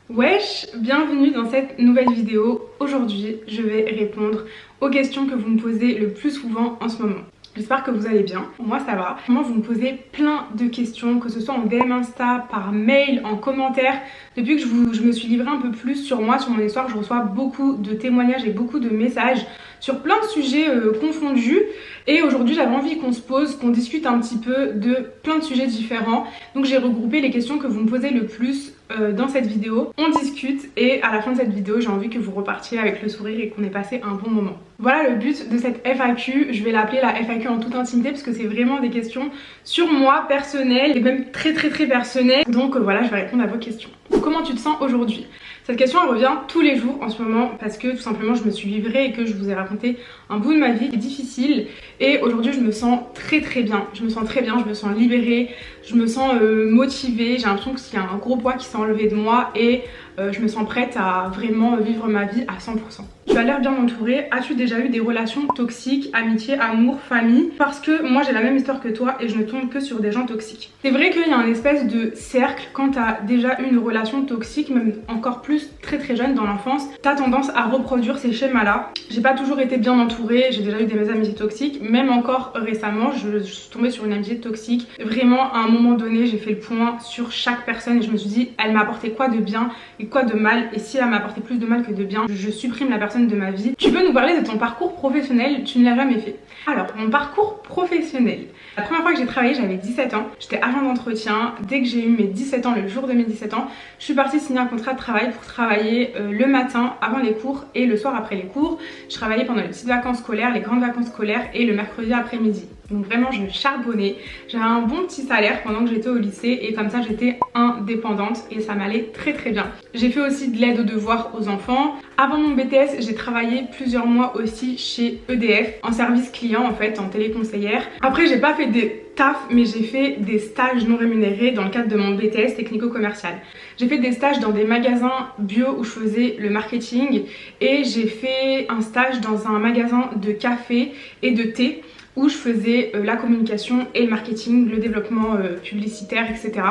Wesh, bienvenue dans cette nouvelle vidéo. Aujourd'hui, je vais répondre aux questions que vous me posez le plus souvent en ce moment. J'espère que vous allez bien, moi ça va. Moi vous me posez plein de questions, que ce soit en DM Insta, par mail, en commentaire. Depuis que je me suis livrée un peu plus sur moi, sur mon histoire, je reçois beaucoup de témoignages et beaucoup de messages sur plein de sujets confondus. Et aujourd'hui j'avais envie qu'on se pose, qu'on discute un petit peu de plein de sujets différents. Donc j'ai regroupé les questions que vous me posez le plus dans cette vidéo. On discute et à la fin de cette vidéo j'ai envie que vous repartiez avec le sourire et qu'on ait passé un bon moment. Voilà le but de cette FAQ, je vais l'appeler la FAQ en toute intimité parce que c'est vraiment des questions sur moi, personnelles et même très personnelles. Donc voilà, je vais répondre à vos questions. Comment tu te sens aujourd'hui? Cette question elle revient tous les jours en ce moment parce que tout simplement je me suis livrée et que je vous ai raconté un bout de ma vie qui est difficile. Et aujourd'hui je me sens très bien, je me sens très bien, je me sens libérée, je me sens motivée, j'ai l'impression qu'il y a un gros poids qui s'est enlevé de moi et je me sens prête à vraiment vivre ma vie à 100%. Tu as l'air bien entourée. As-tu déjà eu des relations toxiques, amitié, amour, famille? Parce que moi j'ai la même histoire que toi et je ne tombe que sur des gens toxiques. C'est vrai qu'il y a un espèce de cercle quand tu as déjà eu une relation toxique, même encore plus très jeune dans l'enfance. Tu as tendance à reproduire ces schémas-là. J'ai pas toujours été bien entourée, j'ai déjà eu des amitiés toxiques. Même encore récemment, je suis tombée sur une amitié toxique. Vraiment à un moment donné, j'ai fait le point sur chaque personne et je me suis dit, elle m'a apporté quoi de bien et quoi de mal, et si elle m'a apporté plus de mal que de bien, je supprime la personne de ma vie. Tu peux nous parler de ton parcours professionnel? Tu ne l'as jamais fait. Alors, mon parcours professionnel. La première fois que j'ai travaillé, j'avais 17 ans. J'étais agent d'entretien. Dès que j'ai eu mes 17 ans, le jour de mes 17 ans, je suis partie signer un contrat de travail pour travailler le matin avant les cours et le soir après les cours. Je travaillais pendant les petites vacances scolaires, les grandes vacances scolaires et le mercredi après-midi. Donc vraiment je charbonnais, j'avais un bon petit salaire pendant que j'étais au lycée et comme ça j'étais indépendante et ça m'allait très bien. J'ai fait aussi de l'aide aux devoirs aux enfants. Avant mon BTS j'ai travaillé plusieurs mois aussi chez EDF en service client en fait, en téléconseillère. Après j'ai pas fait des taf mais j'ai fait des stages non rémunérés dans le cadre de mon BTS technico-commercial. J'ai fait des stages dans des magasins bio où je faisais le marketing et j'ai fait un stage dans un magasin de café et de thé où je faisais la communication et le marketing, le développement publicitaire, etc.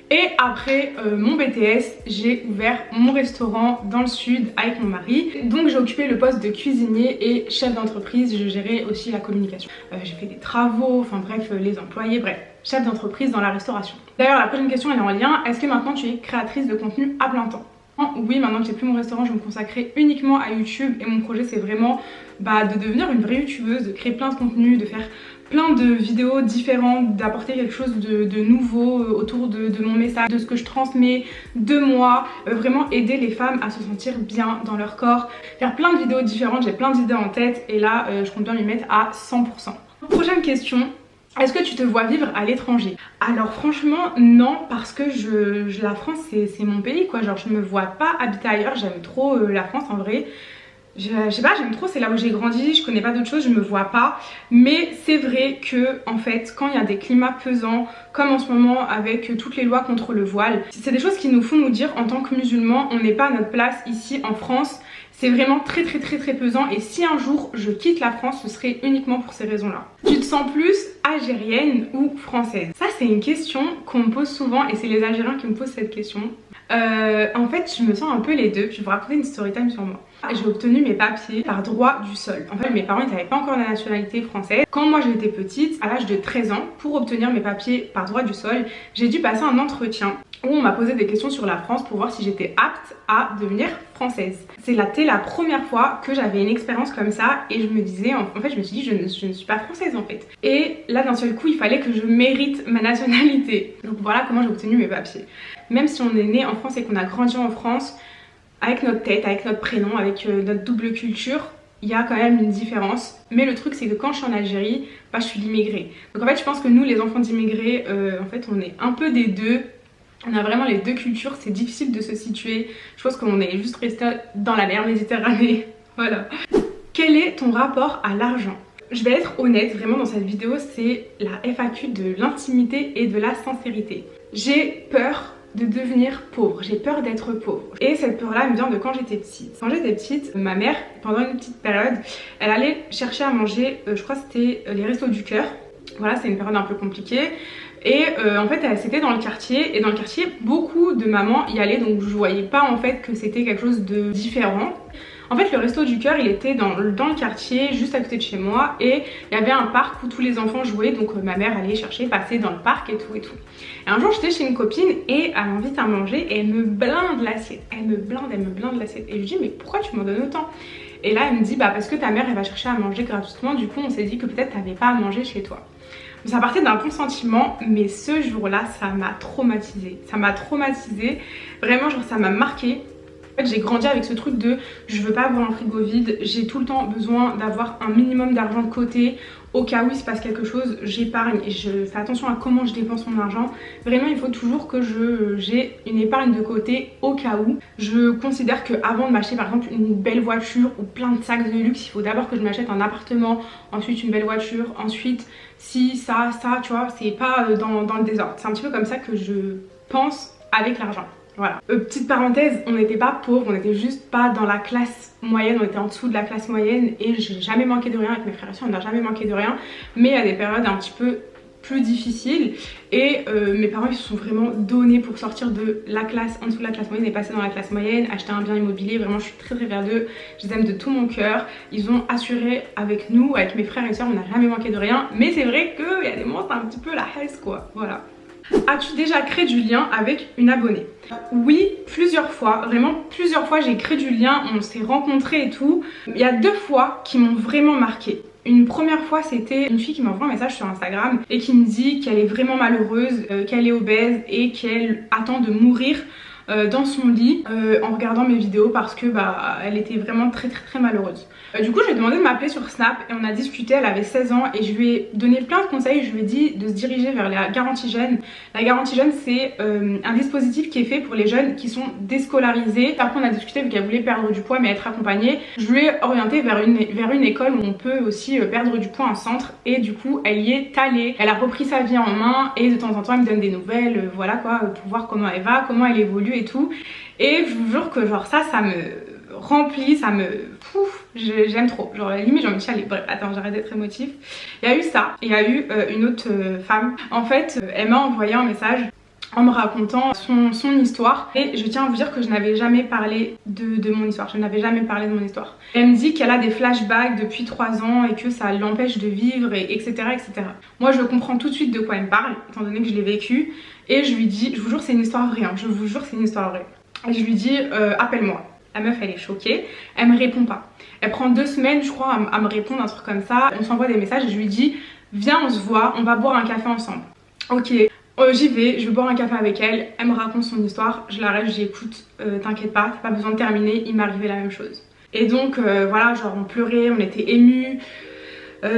Et après mon BTS, j'ai ouvert mon restaurant dans le sud avec mon mari. Donc j'ai occupé le poste de cuisinier et chef d'entreprise, je gérais aussi la communication. J'ai fait des travaux, enfin bref, les employés, bref, chef d'entreprise dans la restauration. D'ailleurs la prochaine question elle est en lien, est-ce que maintenant tu es créatrice de contenu à plein temps? Oui, maintenant que j'ai plus mon restaurant, je vais me consacrer uniquement à YouTube et mon projet c'est vraiment de devenir une vraie youtubeuse, de créer plein de contenus, de faire plein de vidéos différentes, d'apporter quelque chose de nouveau autour de mon message, de ce que je transmets, de moi, vraiment aider les femmes à se sentir bien dans leur corps, faire plein de vidéos différentes, j'ai plein d'idées en tête et là je compte bien m'y mettre à 100%. Prochaine question. Est-ce que tu te vois vivre à l'étranger? Alors franchement non, parce que la France c'est mon pays quoi, genre je me vois pas habiter ailleurs, j'aime trop la France en vrai. Je sais pas, j'aime trop, c'est là où j'ai grandi, je connais pas d'autre chose, je me vois pas. Mais c'est vrai que en fait quand il y a des climats pesants, comme en ce moment avec toutes les lois contre le voile, c'est des choses qui nous font nous dire en tant que musulmans, on n'est pas à notre place ici en France. C'est vraiment très pesant et si un jour je quitte la France, ce serait uniquement pour ces raisons-là. Tu te sens plus algérienne ou française? Ça c'est une question qu'on me pose souvent et c'est les Algériens qui me posent cette question. En fait je me sens un peu les deux, je vais vous raconter une story time sur moi. J'ai obtenu mes papiers par droit du sol. En fait mes parents n'avaient pas encore la nationalité française. Quand moi j'étais petite, à l'âge de 13 ans, pour obtenir mes papiers par droit du sol, j'ai dû passer un entretien où on m'a posé des questions sur la France pour voir si j'étais apte à devenir française. C'était la première fois que j'avais une expérience comme ça et je me disais, en fait je me suis dit je ne suis pas française en fait. Et là d'un seul coup il fallait que je mérite ma nationalité. Donc voilà comment j'ai obtenu mes papiers. Même si on est né en France et qu'on a grandi en France, avec notre tête, avec notre prénom, avec notre double culture, il y a quand même une différence. Mais le truc c'est que quand je suis en Algérie, je suis l'immigrée. Donc en fait je pense que nous les enfants d'immigrés, en fait on est un peu des deux. On a vraiment les deux cultures, c'est difficile de se situer. Je pense qu'on est juste resté dans la mer Méditerranée. Voilà. Quel est ton rapport à l'argent? Je vais être honnête, vraiment dans cette vidéo, c'est la FAQ de l'intimité et de la sincérité. J'ai peur de devenir pauvre, j'ai peur d'être pauvre. Et cette peur-là me vient de quand j'étais petite. Quand j'étais petite, ma mère, pendant une petite période, elle allait chercher à manger, je crois que c'était les Restos du Cœur. Voilà, c'est une période un peu compliquée. Et en fait c'était dans le quartier, et dans le quartier beaucoup de mamans y allaient, donc je voyais pas en fait que c'était quelque chose de différent. En fait le resto du cœur il était dans le quartier juste à côté de chez moi, et il y avait un parc où tous les enfants jouaient, donc ma mère allait chercher, passer dans le parc et tout. Et un jour j'étais chez une copine et elle m'invite à manger et elle me blinde l'assiette, elle me blinde l'assiette, et je lui dis mais pourquoi tu m'en donnes autant? Et là elle me dit bah parce que ta mère elle va chercher à manger gratuitement, du coup on s'est dit que peut-être t'avais pas à manger chez toi. Ça partait d'un bon sentiment, mais ce jour-là, ça m'a traumatisée. Ça m'a traumatisée, vraiment, genre ça m'a marqué. En fait, j'ai grandi avec ce truc de je veux pas avoir un frigo vide, j'ai tout le temps besoin d'avoir un minimum d'argent de côté. Au cas où il se passe quelque chose, j'épargne et je fais attention à comment je dépense mon argent. Vraiment, il faut toujours que j'ai une épargne de côté au cas où. Je considère qu'avant de m'acheter par exemple une belle voiture ou plein de sacs de luxe, il faut d'abord que je m'achète un appartement, ensuite une belle voiture, ensuite si, ça, tu vois, c'est pas dans le désordre. C'est un petit peu comme ça que je pense avec l'argent. Voilà. Petite parenthèse, on n'était pas pauvres, on n'était juste pas dans la classe moyenne, on était en dessous de la classe moyenne, et j'ai jamais manqué de rien avec mes frères et soeurs, on n'a jamais manqué de rien, mais il y a des périodes un petit peu plus difficiles, et mes parents ils se sont vraiment donnés pour sortir de la classe, en dessous de la classe moyenne et passer dans la classe moyenne, acheter un bien immobilier. Vraiment je suis très fière d'eux, je les aime de tout mon cœur. Ils ont assuré avec nous, avec mes frères et soeurs, on n'a jamais manqué de rien, mais c'est vrai qu'il y a des moments c'est un petit peu la haisse quoi, voilà. As-tu déjà créé du lien avec une abonnée? Oui, plusieurs fois, vraiment plusieurs fois j'ai créé du lien, on s'est rencontrés et tout. Il y a 2 fois qui m'ont vraiment marqué. Une première fois c'était une fille qui m'envoie un message sur Instagram et qui me dit qu'elle est vraiment malheureuse, qu'elle est obèse et qu'elle attend de mourir dans son lit en regardant mes vidéos parce que bah elle était vraiment très malheureuse. Du coup je lui ai demandé de m'appeler sur Snap et on a discuté. Elle avait 16 ans et je lui ai donné plein de conseils. Je lui ai dit de se diriger vers la garantie jeune. La garantie jeune c'est un dispositif qui est fait pour les jeunes qui sont déscolarisés. Après on a discuté vu qu'elle voulait perdre du poids mais être accompagnée. Je lui ai orienté vers une école où on peut aussi perdre du poids en centre, et du coup elle y est allée. Elle a repris sa vie en main et de temps en temps elle me donne des nouvelles, voilà quoi, pour voir comment elle va, comment elle évolue et tout. Et je vous jure que genre ça me remplit, ça me... Pouf, j'aime trop. Genre à la limite j'ai envie de chialer. Bref, attends, j'arrête d'être émotif. Il y a eu ça, il y a eu une autre femme. En fait, elle m'a envoyé un message en me racontant son histoire, et je tiens à vous dire que je n'avais jamais parlé de mon histoire, je n'avais jamais parlé de mon histoire. Elle me dit qu'elle a des flashbacks depuis 3 ans et que ça l'empêche de vivre, et etc. Moi je comprends tout de suite de quoi elle me parle, étant donné que je l'ai vécu, et je lui dis, je vous jure c'est une histoire vraie, hein, je vous jure c'est une histoire vraie. Et je lui dis appelle-moi. La meuf elle est choquée, elle me répond pas. Elle prend 2 semaines je crois à me répondre, un truc comme ça. On s'envoie des messages et je lui dis viens on se voit, on va boire un café ensemble. Ok, j'y vais, je vais boire un café avec elle, elle me raconte son histoire, je l'arrête, je dis écoute t'inquiète pas, t'as pas besoin de terminer, il m'est arrivé la même chose. Et donc voilà, genre on pleurait, on était émus.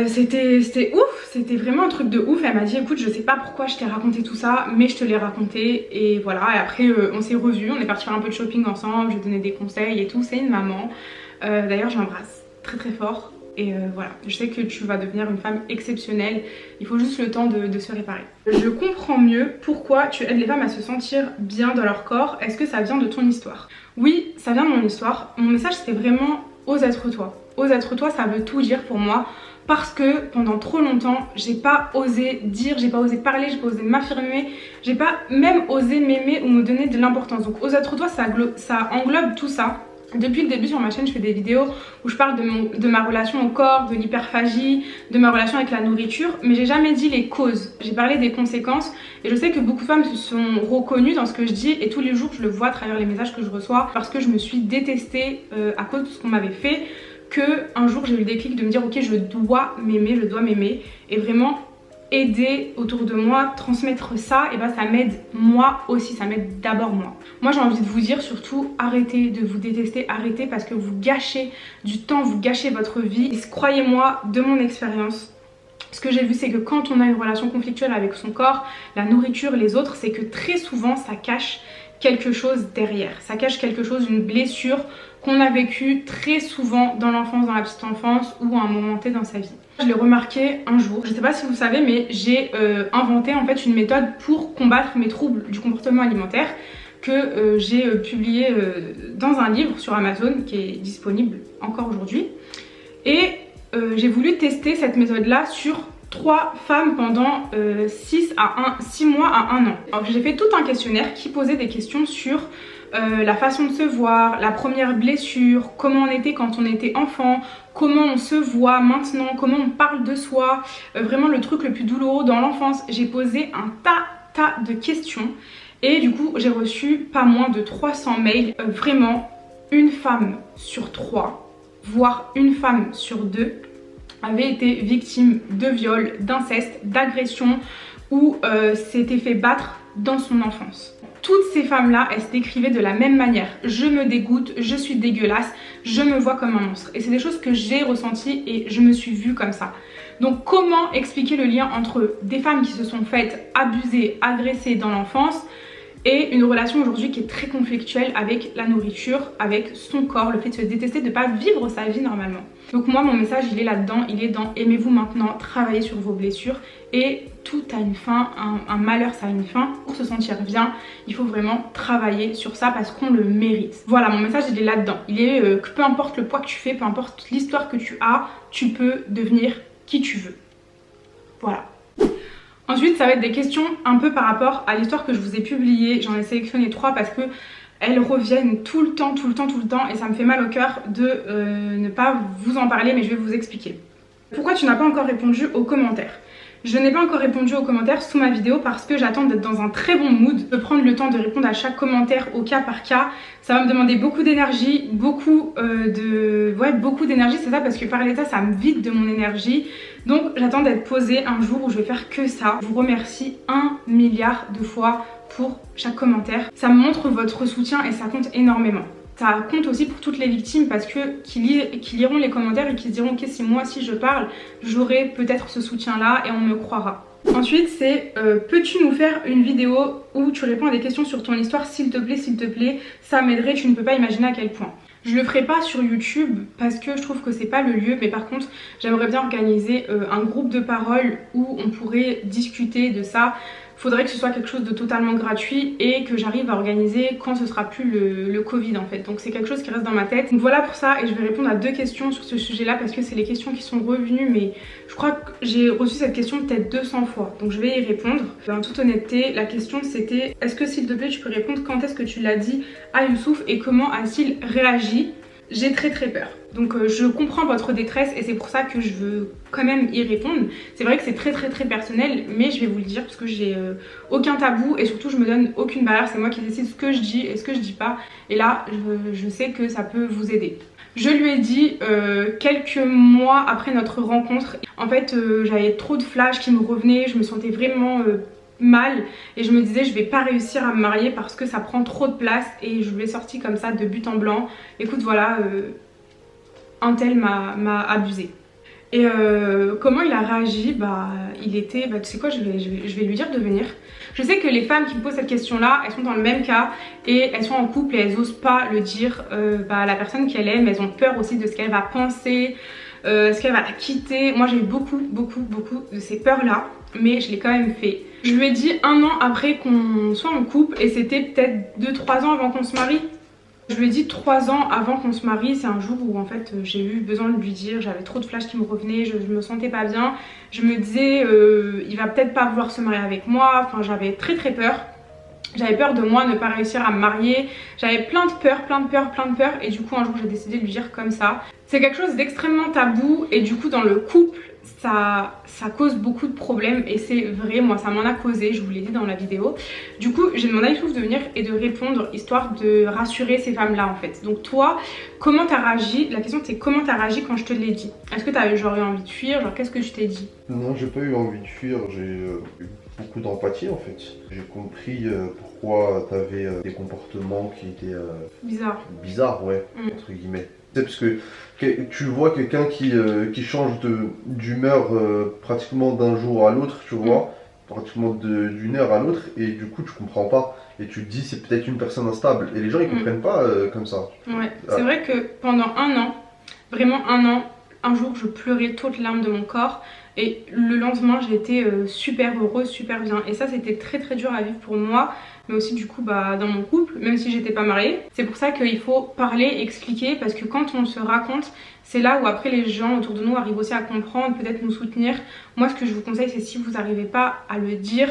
C'était ouf, c'était vraiment un truc de ouf. Elle m'a dit écoute je sais pas pourquoi je t'ai raconté tout ça mais je te l'ai raconté, et voilà. Et après on s'est revus, on est parti faire un peu de shopping ensemble, je lui ai donné des conseils et tout. C'est une maman, d'ailleurs j'embrasse très fort, et voilà, je sais que tu vas devenir une femme exceptionnelle, il faut juste le temps de se réparer. Je comprends mieux pourquoi tu aides les femmes à se sentir bien dans leur corps. Est-ce que ça vient de ton histoire? Oui, ça vient de mon histoire. Mon message c'était vraiment ose être toi. Ose être toi, ça veut tout dire pour moi. Parce que pendant trop longtemps, j'ai pas osé dire, j'ai pas osé parler, j'ai pas osé m'affirmer, j'ai pas même osé m'aimer ou me donner de l'importance. Donc ose être toi, ça englobe tout ça. Depuis le début sur ma chaîne je fais des vidéos où je parle de ma relation au corps, de l'hyperphagie, de ma relation avec la nourriture, mais j'ai jamais dit les causes, j'ai parlé des conséquences, et je sais que beaucoup de femmes se sont reconnues dans ce que je dis, et tous les jours je le vois à travers les messages que je reçois, parce que je me suis détestée à cause de ce qu'on m'avait fait, que un jour j'ai eu le déclic de me dire ok je dois m'aimer, et vraiment aider autour de moi, transmettre ça, et bah ça m'aide moi aussi, ça m'aide d'abord moi. Moi j'ai envie de vous dire surtout arrêtez de vous détester, arrêtez, parce que vous gâchez du temps, vous gâchez votre vie. Et croyez-moi, de mon expérience, ce que j'ai vu c'est que quand on a une relation conflictuelle avec son corps, la nourriture, les autres, c'est que très souvent ça cache quelque chose derrière, ça cache quelque chose, une blessure qu'on a vécue très souvent dans l'enfance, dans la petite enfance ou à un moment T dans sa vie. Je l'ai remarqué un jour, je sais pas si vous savez mais j'ai inventé en fait une méthode pour combattre mes troubles du comportement alimentaire que j'ai publié dans un livre sur Amazon qui est disponible encore aujourd'hui, et j'ai voulu tester cette méthode là sur 3 femmes pendant 6 mois à 1 an. Alors j'ai fait tout un questionnaire qui posait des questions sur la façon de se voir, la première blessure, comment on était quand on était enfant, comment on se voit maintenant, comment on parle de soi, vraiment le truc le plus douloureux dans l'enfance. J'ai posé un tas de questions et du coup j'ai reçu pas moins de 300 mails. Vraiment, une femme sur 3, voire une femme sur 2 avait été victime de viol, d'inceste, d'agression ou s'était fait battre dans son enfance. Toutes ces femmes-là, elles se décrivaient de la même manière. Je me dégoûte, je suis dégueulasse, je me vois comme un monstre. Et c'est des choses que j'ai ressenties et je me suis vue comme ça. Donc comment expliquer le lien entre des femmes qui se sont faites abuser, agresser dans l'enfance et une relation aujourd'hui qui est très conflictuelle avec la nourriture, avec son corps, le fait de se détester, de ne pas vivre sa vie normalement. Donc moi mon message il est là-dedans, il est dans aimez-vous maintenant, travaillez sur vos blessures et tout a une fin, un malheur ça a une fin. Pour se sentir bien, il faut vraiment travailler sur ça parce qu'on le mérite. Voilà, mon message il est là-dedans, il est que peu importe le poids que tu fais, peu importe l'histoire que tu as, tu peux devenir qui tu veux. Voilà. Ensuite ça va être des questions un peu par rapport à l'histoire que je vous ai publiée. J'en ai sélectionné 3 parce que elles reviennent tout le temps et ça me fait mal au cœur de ne pas vous en parler, mais je vais vous expliquer. Pourquoi tu n'as pas encore répondu aux commentaires? Je n'ai pas encore répondu aux commentaires sous ma vidéo parce que j'attends d'être dans un très bon mood, de prendre le temps de répondre à chaque commentaire au cas par cas. Ça va me demander beaucoup d'énergie, beaucoup d'énergie, c'est ça, parce que parler de ça, ça me vide de mon énergie. Donc j'attends d'être posée un jour où je vais faire que ça. Je vous remercie 1 milliard de fois pour chaque commentaire. Ça montre votre soutien et ça compte énormément. Ça compte aussi pour toutes les victimes parce que qui liront les commentaires et qui se diront ok, si moi si je parle, j'aurai peut-être ce soutien là et on me croira. Ensuite c'est peux-tu nous faire une vidéo où tu réponds à des questions sur ton histoire s'il te plaît, ça m'aiderait, tu ne peux pas imaginer à quel point. Je le ferai pas sur YouTube parce que je trouve que c'est pas le lieu, mais par contre j'aimerais bien organiser un groupe de parole où on pourrait discuter de ça. Faudrait que ce soit quelque chose de totalement gratuit et que j'arrive à organiser quand ce sera plus le Covid en fait. Donc c'est quelque chose qui reste dans ma tête. Donc voilà pour ça et je vais répondre à 2 questions sur ce sujet là parce que c'est les questions qui sont revenues, mais je crois que j'ai reçu cette question peut-être 200 fois. Donc je vais y répondre. En toute honnêteté, la question c'était est-ce que s'il te plaît tu peux répondre quand est-ce que tu l'as dit à Youssouf et comment a-t-il réagi? J'ai très peur. Donc je comprends votre détresse et c'est pour ça que je veux quand même y répondre. C'est vrai que c'est très personnel, mais je vais vous le dire parce que j'ai aucun tabou et surtout je me donne aucune barrière. C'est moi qui décide ce que je dis et ce que je dis pas. Et là je sais que ça peut vous aider. Je lui ai dit quelques mois après notre rencontre. En fait j'avais trop de flashs qui me revenaient, je me sentais vraiment mal et je me disais je vais pas réussir à me marier parce que ça prend trop de place et je lui ai sorti comme ça de but en blanc. Écoute voilà, un tel m'a abusé. Et comment il a réagi? Bah il était, tu sais quoi, je vais lui dire de venir. Je sais que les femmes qui me posent cette question là, elles sont dans le même cas et elles sont en couple et elles osent pas le dire à la personne qu'elles aiment. Elles ont peur aussi de ce qu'elle va penser, ce qu'elle va la quitter. Moi j'ai eu beaucoup de ces peurs là, mais je l'ai quand même fait. Je lui ai dit 1 an après qu'on soit en couple et c'était peut-être 2-3 ans avant qu'on se marie. Je lui ai dit 3 ans avant qu'on se marie, c'est un jour où en fait j'ai eu besoin de lui dire, j'avais trop de flashs qui me revenaient, je me sentais pas bien. Je me disais il va peut-être pas vouloir se marier avec moi, enfin j'avais très peur. J'avais peur de moi ne pas réussir à me marier, j'avais plein de peurs et du coup un jour j'ai décidé de lui dire comme ça. C'est quelque chose d'extrêmement tabou et du coup dans le couple ça cause beaucoup de problèmes et c'est vrai, moi ça m'en a causé, je vous l'ai dit dans la vidéo. Du coup j'ai demandé à Youssouf de venir et de répondre histoire de rassurer ces femmes là en fait. Donc toi, comment t'as réagi? La question c'est comment t'as réagi quand je te l'ai dit? Est-ce que t'as genre eu envie de fuir? Genre qu'est-ce que je t'ai dit? Non, j'ai pas eu envie de fuir, j'ai eu beaucoup d'empathie en fait. J'ai compris pourquoi t'avais des comportements qui étaient bizarres, ouais, entre guillemets. C'est parce que tu vois quelqu'un qui change d'humeur pratiquement d'un jour à l'autre, tu vois, pratiquement d'une heure à l'autre, et du coup tu comprends pas. Et tu te dis c'est peut-être une personne instable. Et les gens ils comprennent pas comme ça. Ouais, c'est vrai que pendant 1 an, vraiment 1 an, un jour je pleurais toutes larmes de mon corps. Et le lendemain j'étais super heureuse, super bien. Et ça c'était très dur à vivre pour moi. mais aussi du coup dans mon couple, même si j'étais pas mariée. C'est pour ça qu'il faut parler, expliquer, parce que quand on se raconte, c'est là où après les gens autour de nous arrivent aussi à comprendre, peut-être nous soutenir. Moi ce que je vous conseille, c'est si vous n'arrivez pas à le dire,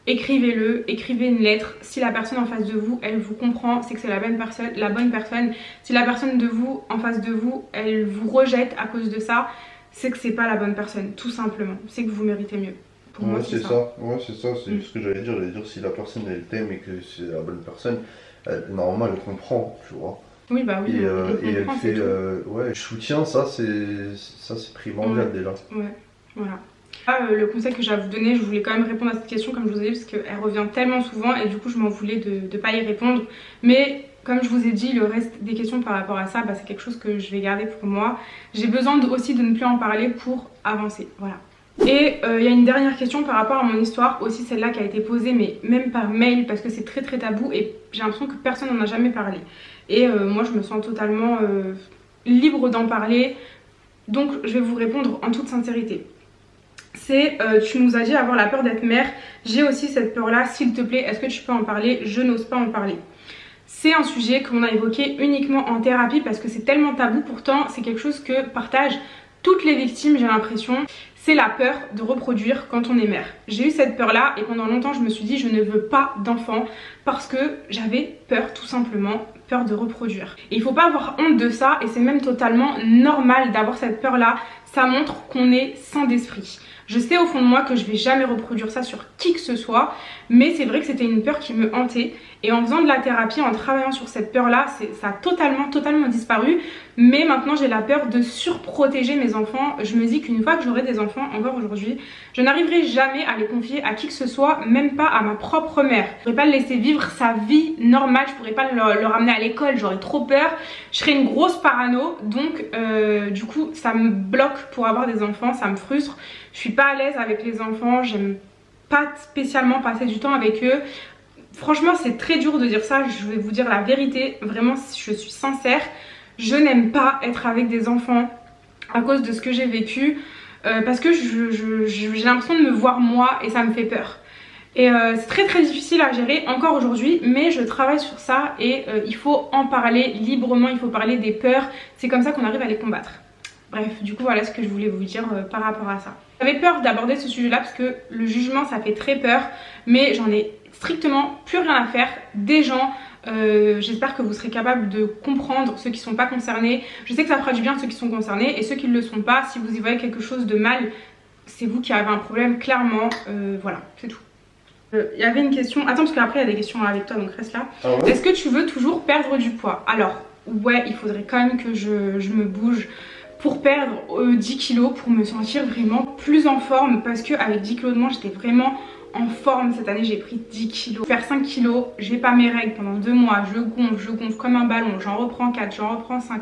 écrivez-le, écrivez une lettre. Si la personne en face de vous, elle vous comprend, c'est que c'est la bonne personne. Si la personne de vous, en face de vous, elle vous rejette à cause de ça, c'est que c'est pas la bonne personne, tout simplement. C'est que vous méritez mieux. Pour moi, c'est ça. Ouais, c'est ça, c'est ce que j'allais dire. J'allais dire si la personne elle t'aime et que c'est la bonne personne, normalement elle comprend, tu vois. Oui, bah oui. Et elle fait, ouais, je soutiens, ça c'est primordial déjà. Ouais, voilà. Le conseil que j'ai à vous donner, je voulais quand même répondre à cette question comme je vous ai dit parce qu'elle revient tellement souvent et du coup je m'en voulais de ne pas y répondre. Mais comme je vous ai dit, le reste des questions par rapport à ça, c'est quelque chose que je vais garder pour moi. J'ai besoin aussi de ne plus en parler pour avancer, voilà. Et il y a une dernière question par rapport à mon histoire, aussi celle-là qui a été posée mais même par mail parce que c'est très tabou et j'ai l'impression que personne n'en a jamais parlé. Et moi je me sens totalement libre d'en parler, donc je vais vous répondre en toute sincérité. C'est tu nous as dit avoir la peur d'être mère, j'ai aussi cette peur là, s'il te plaît est-ce que tu peux en parler, je n'ose pas en parler. C'est un sujet qu'on a évoqué uniquement en thérapie parce que c'est tellement tabou, pourtant c'est quelque chose que partagent toutes les victimes, j'ai l'impression. C'est la peur de reproduire quand on est mère. J'ai eu cette peur là et pendant longtemps je me suis dit je ne veux pas d'enfant parce que j'avais peur, tout simplement, peur de reproduire. Et il faut pas avoir honte de ça et c'est même totalement normal d'avoir cette peur là, ça montre qu'on est sain d'esprit. Je sais au fond de moi que je vais jamais reproduire ça sur qui que ce soit, mais c'est vrai que c'était une peur qui me hantait. Et en faisant de la thérapie, en travaillant sur cette peur-là, ça a totalement disparu. Mais maintenant, j'ai la peur de surprotéger mes enfants. Je me dis qu'une fois que j'aurai des enfants, encore aujourd'hui, je n'arriverai jamais à les confier à qui que ce soit, même pas à ma propre mère. Je pourrais pas le laisser vivre sa vie normale, je pourrais pas le ramener à l'école, j'aurais trop peur. Je serais une grosse parano, donc du coup, ça me bloque pour avoir des enfants, ça me frustre. Je suis pas à l'aise avec les enfants, j'aime pas spécialement passer du temps avec eux. Franchement c'est très dur de dire ça, je vais vous dire la vérité, vraiment je suis sincère. Je n'aime pas être avec des enfants à cause de ce que j'ai vécu parce que j'ai l'impression de me voir moi et ça me fait peur. Et c'est très difficile à gérer encore aujourd'hui, mais je travaille sur ça et il faut en parler librement, il faut parler des peurs, c'est comme ça qu'on arrive à les combattre. Bref, du coup voilà ce que je voulais vous dire par rapport à ça. J'avais peur d'aborder ce sujet là parce que le jugement ça fait très peur, mais j'en ai strictement plus rien à faire des gens. J'espère que vous serez capable de comprendre ceux qui ne sont pas concernés. Je sais que ça fera du bien à ceux qui sont concernés et ceux qui ne le sont pas, si vous y voyez quelque chose de mal, c'est vous qui avez un problème clairement, voilà, c'est tout. Il y avait une question, attends parce qu'après il y a des questions avec toi donc reste là. Ah ouais. Est-ce que tu veux toujours perdre du poids? Alors ouais, il faudrait quand même que je me bouge pour perdre 10 kilos, pour me sentir vraiment plus en forme parce qu'avec 10 kilos de moins j'étais vraiment en forme. Cette année j'ai pris 10 kilos. Faire 5 kilos, j'ai pas mes règles pendant 2 mois, je gonfle comme un ballon, j'en reprends 4, j'en reprends 5,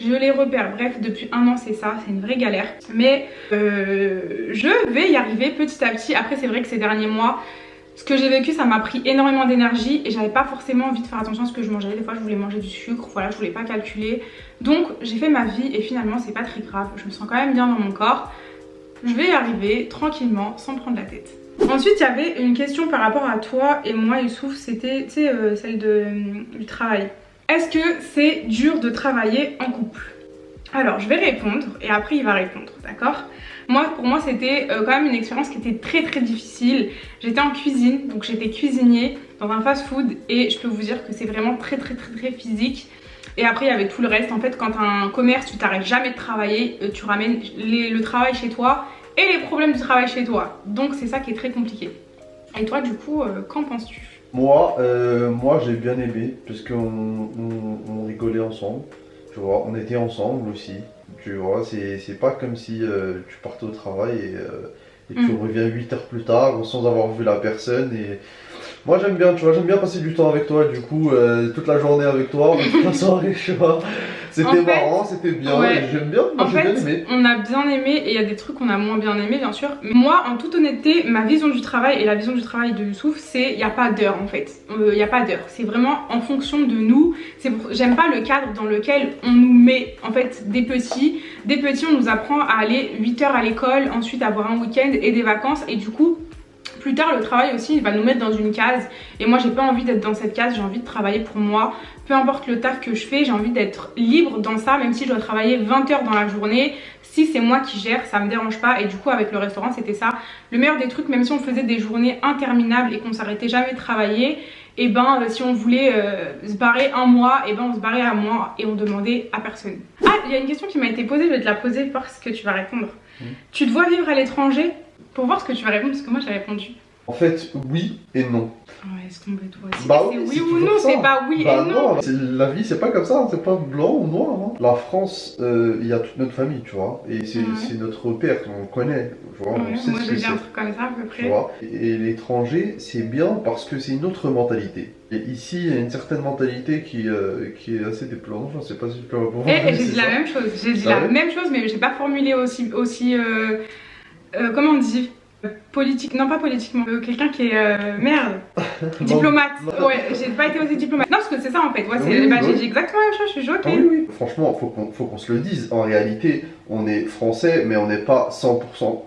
je les repère. Bref, depuis 1 an c'est ça, c'est une vraie galère. Mais je vais y arriver petit à petit. Après c'est vrai que ces derniers mois, ce que j'ai vécu ça m'a pris énormément d'énergie et j'avais pas forcément envie de faire attention à ce que je mangeais. Des fois je voulais manger du sucre, voilà, je voulais pas calculer. Donc j'ai fait ma vie et finalement c'est pas très grave, je me sens quand même bien dans mon corps. Je vais y arriver tranquillement sans prendre la tête. Ensuite il y avait une question par rapport à toi et moi Youssouf, c'était celle du travail. Est-ce que c'est dur de travailler en couple? Alors je vais répondre et après il va répondre, d'accord? Pour moi c'était quand même une expérience qui était très difficile. J'étais en cuisine, donc j'étais cuisinier dans un fast food et je peux vous dire que c'est vraiment très physique. Et après il y avait tout le reste. En fait quand t'as un commerce tu t'arrêtes jamais de travailler, tu ramènes le travail chez toi et les problèmes du travail chez toi. Donc c'est ça qui est très compliqué. Et toi du coup qu'en penses-tu? Moi j'ai bien aimé parce qu'on rigolait ensemble, tu vois, on était ensemble aussi. Tu vois, c'est pas comme si tu partais au travail et tu reviens 8 heures plus tard sans avoir vu la personne. Et moi j'aime bien, tu vois, j'aime bien passer du temps avec toi. Du coup, toute la journée avec toi, toute la soirée, tu vois. C'était marrant, c'était bien, ouais. J'aime bien, moi j'ai bien aimé. On a bien aimé et il y a des trucs qu'on a moins bien aimé bien sûr. Moi en toute honnêteté, ma vision du travail et la vision du travail de Youssouf, c'est il n'y a pas d'heure en fait. Il n'y a pas d'heure, c'est vraiment en fonction de nous. J'aime pas le cadre dans lequel on nous met en fait des petits. Des petits on nous apprend à aller 8 heures à l'école, ensuite avoir un week-end et des vacances et du coup plus tard le travail aussi il va nous mettre dans une case et moi j'ai pas envie d'être dans cette case, j'ai envie de travailler pour moi, peu importe le taf que je fais, j'ai envie d'être libre dans ça, même si je dois travailler 20 heures dans la journée, si c'est moi qui gère ça me dérange pas. Et du coup avec le restaurant c'était ça, le meilleur des trucs, même si on faisait des journées interminables et qu'on s'arrêtait jamais de travailler, et ben si on voulait se barrer un mois, et ben on se barrait un mois et on demandait à personne. Ah, il y a une question qui m'a été posée, je vais te la poser, voir ce que tu vas répondre. Tu te vois vivre à l'étranger? Pour voir ce que tu vas répondre, parce que moi j'ai répondu. En fait, oui et non. Ouais, est-ce qu'on veut toi aussi? Bah c'est oui ou non, c'est pas oui et non. La vie c'est pas comme ça, c'est pas blanc ou noir. Hein. La France, il y a toute notre famille, tu vois, et c'est notre repère, on connaît, tu vois, on sait moi ce j'ai que dit c'est. un truc comme ça à peu près. Tu vois, et l'étranger c'est bien parce que c'est une autre mentalité. Et ici il y a une certaine mentalité qui est assez déplorante, je sais pas si je peux répondre. J'ai dit la même chose, même chose, mais j'ai pas formulé aussi comment on dit? Politique, non pas politiquement, quelqu'un qui est merde, diplomate. Ouais, j'ai pas été aussi diplomate. Non, parce que c'est ça en fait, ouais, j'ai dit exactement la même chose, je suis choquée. Oui. Franchement, faut qu'on se le dise. En réalité, on est français, mais on n'est pas 100%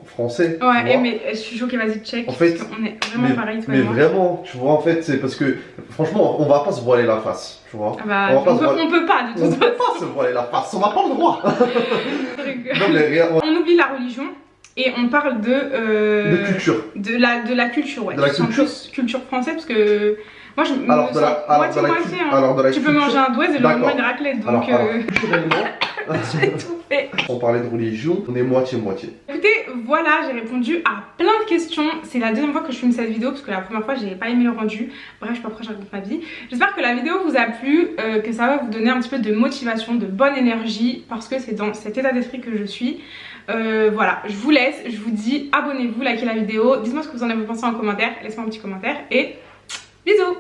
français. Ouais, mais je suis choquée, vas-y, check. En fait, parce qu'on est vraiment pareil, toi et moi. Mais vraiment, tu vois, en fait, c'est parce que franchement, on va pas se voiler la face, tu vois. Bah, on peut pas, de toute façon. On peut pas se voiler la face, on n'a pas le droit. On oublie la religion. Et on parle de culture. De la culture, ouais. De la culture. Culture française, parce que moi je me sens moitié-moitié. Hein. Tu peux manger un doigt et le lendemain une raclette, donc culturellement, j'ai tout fait. On parlait de religion, on est moitié-moitié. Écoutez, voilà, j'ai répondu à plein de questions. C'est la deuxième fois que je filme cette vidéo, parce que la première fois j'ai pas aimé le rendu. Bref, je sais pas pourquoi je raconte ma vie. J'espère que la vidéo vous a plu, que ça va vous donner un petit peu de motivation, de bonne énergie, parce que c'est dans cet état d'esprit que je suis. Voilà, je vous laisse, je vous dis abonnez-vous, likez la vidéo, dites-moi ce que vous en avez pensé en commentaire, laissez-moi un petit commentaire et bisous.